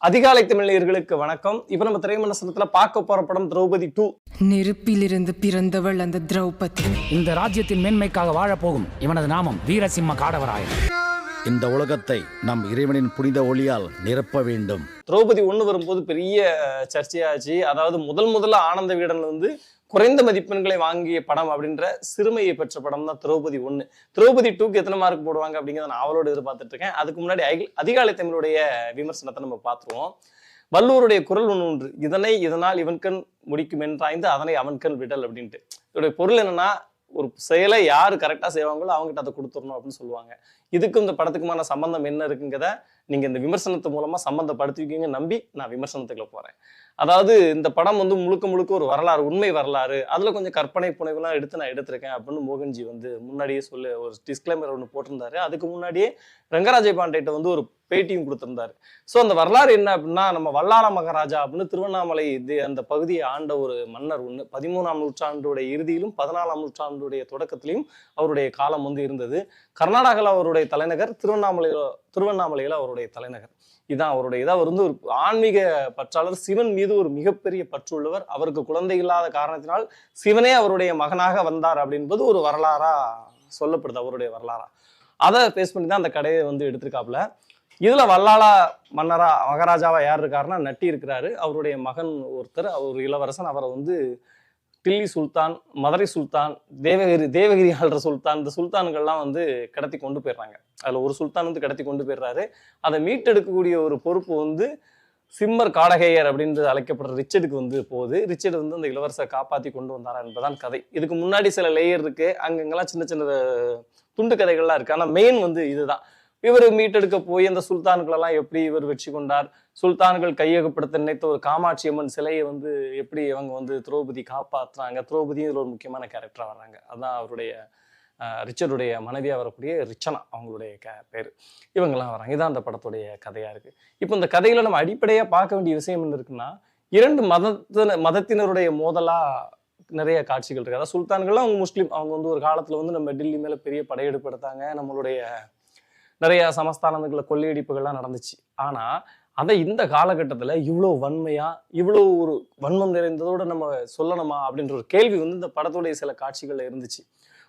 அதிகாலை தமிழர்களுக்கு வணக்கம். இப்ப நம்ம திரைமண்டலத்துல பார்க்க போற படம் திரௌபதி 2. நெருப்பிலிருந்து பிறந்தவள் அந்த திரௌபதி. இந்த ராஜ்யத்தின் மேன்மைக்காக வாழப்போகும் இவனது நாமம் வீரசிம்ம காடவராயன். இந்த உலகத்தை நம் இறைவனின் புனித ஒளியால் நிரப்ப வேண்டும். திரௌபதி 1 வரும்போது பெரிய சர்ச்சையாச்சு. அதாவது முதல்ல ஆனந்த விகடன் வந்து குறைந்த மதிப்பெண்களை வாங்கிய படம் அப்படின்ற சிறுமையை பெற்ற படம் தான் திரௌபதி 1. திரௌபதி 2க்கு எத்தனை மார்க் போடுவாங்க அப்படிங்கிறத நான் அவளோட எதிர்பார்த்துட்டு இருக்கேன். அதுக்கு முன்னாடி அதிகாலை தமிழுடைய விமர்சனத்தை நம்ம பார்த்துருவோம். வள்ளுவருடைய குரல் ஒன்று, இதனால் இவன்கண் முடிக்கும் என்றாய்ந்து அதனை அவன்கண் விடல் அப்படின்ட்டு. இதோடைய பொருள் என்னன்னா, ஒரு செயலை யாரு கரெக்டா செய்வாங்களோ அவங்ககிட்ட அதை கொடுத்துடணும் அப்படின்னு சொல்லுவாங்க. இதுக்கும் இந்த படத்துக்குமான சம்பந்தம் என்ன இருக்குங்கிறத நீங்க இந்த விமர்சனத்து மூலமா சம்பந்தப்படுத்திக்கிங்க நம்பி நான் விமர்சனத்துக்குள்ள போறேன். அதாவது இந்த படம் வந்து முழுக்க ஒரு வரலாறு, உண்மை வரலாறு, அதுல கொஞ்சம் கற்பனை புனைவுலாம் எடுத்து நான் எடுத்திருக்கேன் அப்படின்னு மோகன்ஜி வந்து முன்னாடியே சொல்லி ஒரு டிஸ்க்ளைமர் ஒன்று போட்டிருந்தாரு. அதுக்கு முன்னாடியே ரங்கராஜ பாண்டேட்ட வந்து ஒரு பேட்டியும் கொடுத்திருந்தாரு. ஸோ அந்த வரலாறு என்ன அப்படின்னா, நம்ம வல்லாள மகாராஜா அப்படின்னு திருவண்ணாமலை அந்த பகுதியை ஆண்ட ஒரு மன்னர் ஒன்று 13ஆம் நூற்றாண்டுடைய இறுதியிலும் 14ஆம் நூற்றாண்டுடைய தொடக்கத்திலையும் அவருடைய காலம் வந்து இருந்தது. கர்நாடகாவில் அவருடைய தலைநகர், திருவண்ணாமலையில் அவருடைய தலைநகர். இதான் அவருடைய அவர் வந்து ஒரு ஆன்மீக பற்றாளர், சிவன் மீது ஒரு மிகப்பெரிய பற்று உள்ளவர். அவருக்கு குழந்தை இல்லாத காரணத்தினால் சிவனே அவருடைய மகனாக வந்தார் அப்படின்பது ஒரு வரலாறா சொல்லப்படுது, அவருடைய வரலாறா. அதை பேஸ் பண்ணி தான் அந்த கடையை வந்து எடுத்திருக்காப்புல. இதுல வல்லாளா மன்னரா மகாராஜாவா யார் இருக்காருன்னா நட்டி இருக்கிறாரு. அவருடைய மகன் ஒருத்தர், அவர் இளவரசன். அவரை வந்து டில்லி சுல்தான், மதுரை சுல்தான், தேவகிரி ஆள்ற சுல்தான், இந்த சுல்தான்கள்லாம் வந்து கடத்தி கொண்டு போயிடுறாங்க. அதுல ஒரு சுல்தான் வந்து கடத்தி கொண்டு போயிடுறாரு. அதை மீட்டெடுக்கக்கூடிய ஒரு பொறுப்பு வந்து சிம்மர் காடகேயர் அப்படின்னு அழைக்கப்படுற ரிச்சர்டுக்கு வந்து போகுது. ரிச்சர்டு வந்து அந்த இளவரசரை காப்பாற்றி கொண்டு வந்தாரா என்பதான் கதை. இதுக்கு முன்னாடி சில லேயர் இருக்கு, அங்கங்கெல்லாம் சின்ன சின்ன துண்டு கதைகள்லாம் இருக்கு. ஆனா மெயின் வந்து இதுதான். இவர் மீட்டெடுக்க போய் அந்த சுல்தான்களெல்லாம் எப்படி இவர் வெற்றி கொண்டார், சுல்தான்கள் கையகப்படுத்த நினைத்த ஒரு காமாட்சி அம்மன் சிலையை வந்து எப்படி இவங்க வந்து திரௌபதி காப்பாற்றுறாங்க. திரௌபதியும் இதில் ஒரு முக்கியமான கேரக்டராக வர்றாங்க. அதுதான் அவருடைய ரிச்சருடைய மனைவியாக வரக்கூடிய ரிச்சனா, அவங்களுடைய பேர். இவங்கெல்லாம் வராங்க. இதுதான் அந்த படத்துடைய கதையாக இருக்கு. இப்போ இந்த கதையில நம்ம அடிப்படையாக பார்க்க வேண்டிய விஷயம் என்ன இருக்குன்னா, இரண்டு மதத்தினருடைய மோதலா நிறைய காட்சிகள் இருக்கு. அதாவது சுல்தான்கள்லாம் அவங்க முஸ்லீம், அவங்க வந்து ஒரு காலத்துல வந்து நம்ம டெல்லி மேல பெரிய படையெடுப்பு எடுத்தாங்க. நம்மளுடைய நிறைய சமஸ்தானங்களை கொள்ளையடிப்புகள்லாம் நடந்துச்சு. ஆனா அதை இந்த காலகட்டத்துல இவ்வளவு வன்மையா, இவ்வளவு ஒரு வன்மம் நிறைந்ததோட நம்ம சொல்லணுமா அப்படின்ற ஒரு கேள்வி வந்து இந்த படத்துடைய சில காட்சிகள்ல இருந்துச்சு.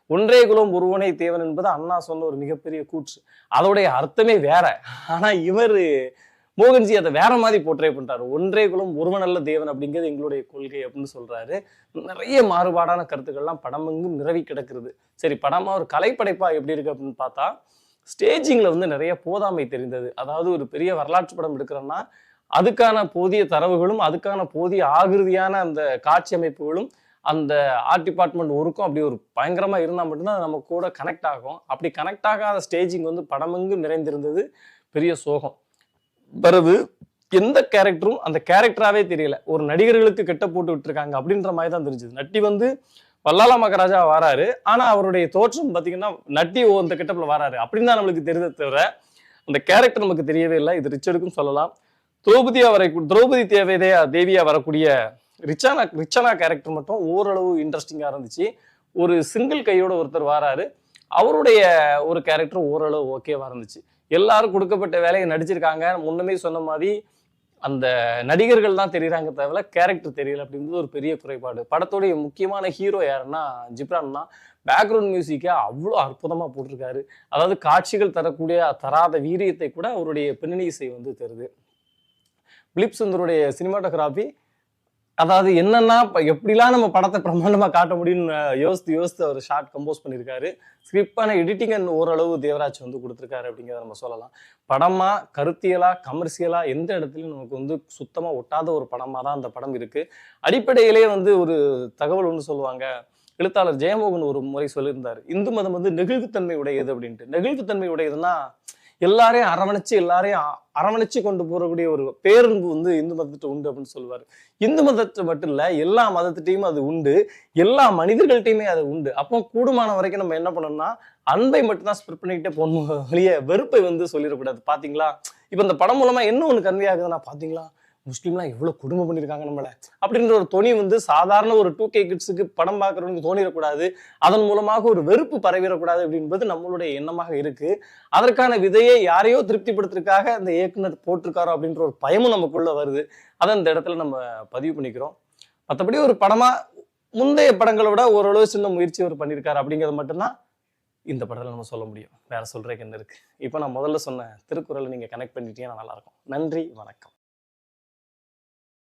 ஒன்றே குலம் ஒருவனே தேவன் என்பது அண்ணா சொன்ன ஒரு மிகப்பெரிய கூற்று. அதோடைய அர்த்தமே வேற. ஆனா மோகன்ஜி அதை வேற மாதிரி போர்ட்ரே பண்றாரு. ஒன்றே குலம் ஒருவனல்ல தேவன் அப்படிங்கிறது எங்களுடைய கொள்கை அப்படின்னு சொல்றாரு. நிறைய மாறுபாடான கருத்துக்கள்லாம் படமெங்கும் நிரவி கிடக்குறது. சரி, படமா ஒரு கலைப்படைப்பா எப்படி இருக்கு அப்படின்னு பார்த்தா, ஸ்டேஜிங்ல வந்து நிறைய போதாமை தெரிந்தது. அதாவது ஒரு பெரிய வரலாற்று படம் எடுக்கிறோம்னா அதுக்கான போதிய தரவுகளும் அதுக்கான போதிய ஆகிருதியான அந்த காட்சி அமைப்புகளும் அந்த ஆர்ட் டிபார்ட்மெண்ட் ஒர்க்கும் அப்படி ஒரு பயங்கரமா இருந்தால் மட்டும்தான் நம்ம கூட கனெக்ட் ஆகும். அப்படி கனெக்ட் ஆகாத ஸ்டேஜிங் வந்து படமெங்கும் நிறைந்திருந்தது. பெரிய சோகம். பிறகு எந்த கேரக்டரும் அந்த கேரக்டராகவே தெரியல. ஒரு நடிகர்களுக்கு கெட்ட போட்டு விட்டுருக்காங்க அப்படின்ற மாதிரி தான் தெரிஞ்சது. நட்டி வந்து வல்லாள மகாராஜா வராரு, ஆனா அவருடைய தோற்றம் பார்த்தீங்கன்னா நட்டி அந்த கெட்டப்ல வராரு அப்படின்னு தான் நம்மளுக்கு தெரிஞ்சதை தவிர அந்த கேரக்டர் நமக்கு தெரியவே இல்லை. இது ரிச்சர்டுக்கும் சொல்லலாம். திரௌபதி தேவியா வரக்கூடிய ரிச்சனா கேரக்டர் மட்டும் ஓரளவு இன்ட்ரெஸ்டிங்கா இருந்துச்சு. ஒரு சிங்கிள் கையோட ஒருத்தர் வராரு, அவருடைய ஒரு கேரக்டர் ஓரளவு ஓகேவா இருந்துச்சு. எல்லாரும் கொடுக்கப்பட்ட வேலையை நடிச்சிருக்காங்க. முன்னமே சொன்ன மாதிரி அந்த நடிகர்கள் தான் தெரியுறாங்க தவிர கேரக்டர் தெரியல அப்படின்றது ஒரு பெரிய குறைபாடு. படத்துடைய முக்கியமான ஹீரோ யாருன்னா ஜிப்ரான் தான். பேக்ரவுண்ட் மியூசிக்கை அவ்வளோ அற்புதமாக போட்டிருக்காரு. அதாவது காட்சிகள் தராத வீரியத்தை கூட அவருடைய பின்னணி இசை வந்து தருது. பிலிப் சுந்தருடைய சினிமாட்டோகிராஃபி, அதாவது என்னன்னா எப்படிலாம் நம்ம படத்தை பிரம்மாண்டமாக காட்ட முடியும்னு யோசித்து அவர் ஷார்ட் கம்போஸ் பண்ணியிருக்காரு. ஸ்கிரிப்டான எடிட்டிங் அண்ட் ஓரளவு தேவராஜ் வந்து கொடுத்துருக்காரு அப்படிங்கிறத நம்ம சொல்லலாம். படமா கருத்தியலா கமர்ஷியலா எந்த இடத்துலையும் நமக்கு வந்து சுத்தமாக ஒட்டாத ஒரு படமாக தான் அந்த படம் இருக்கு. அடிப்படையிலே வந்து ஒரு தகவல் ஒன்று சொல்லுவாங்க. எழுத்தாளர் ஜெயமோகன் ஒரு முறை சொல்லியிருந்தார், இந்து மதம் வந்து நெகிழ்வுத்தன்மை உடையது அப்படின்ட்டு. நெகிழ்வுத்தன்மை உடையதுன்னா எல்லாரையும் அரவணைச்சு கொண்டு போறக்கூடிய ஒரு பேரன்பு வந்து இந்து மதத்திட்ட உண்டு அப்படின்னு சொல்லுவாரு. இந்து மதத்தை மட்டும் இல்ல, எல்லா மதத்திட்டையும் அது உண்டு, எல்லா மனிதர்கள்ட்டையுமே அது உண்டு. அப்போ கூடுமான வரைக்கும் நம்ம என்ன பண்ணோம்னா அன்பை மட்டும்தான் ஸ்ப்ரெட் பண்ணிக்கிட்டே போகணும், வெளியே வெறுப்பை வந்து சொல்லிடக்கூடாது. பாத்தீங்களா, இப்ப இந்த படம் மூலமா என்ன ஒண்ணு கன்வே ஆகுதுன்னா, பாத்தீங்களா முஸ்லீம்லாம் எவ்வளவு கொடுமை பண்ணியிருக்காங்க நம்மள அப்படின்ற ஒரு துணி வந்து சாதாரண ஒரு 2K கிட்ஸுக்கு படம் பார்க்கறவனுக்கு தோணிடக்கூடாது, அதன் மூலமாக ஒரு வெறுப்பு பரவிடக்கூடாது அப்படின்பது நம்மளுடைய எண்ணமாக இருக்கு. அதற்கான விதையை யாரையோ திருப்திப்படுத்துறதுக்காக அந்த இயக்குனர் போட்டிருக்காரோ அப்படின்ற ஒரு பயமும் நமக்குள்ள வருது. அதை இந்த இடத்துல நம்ம பதிவு பண்ணிக்கிறோம். மற்றபடி ஒரு படமா முந்தைய படங்களை விட ஓரளவு சின்ன முயற்சி அவர் பண்ணியிருக்காரு அப்படிங்கிறது மட்டும்தான் இந்த படத்துல நம்ம சொல்ல முடியும். வேற சொல்றதுக்கு என்ன இருக்கு? இப்போ நான் முதல்ல சொன்ன திருக்குறளை நீங்க கனெக்ட் பண்ணிட்டீங்கன்னா நல்லா இருக்கும். நன்றி, வணக்கம்.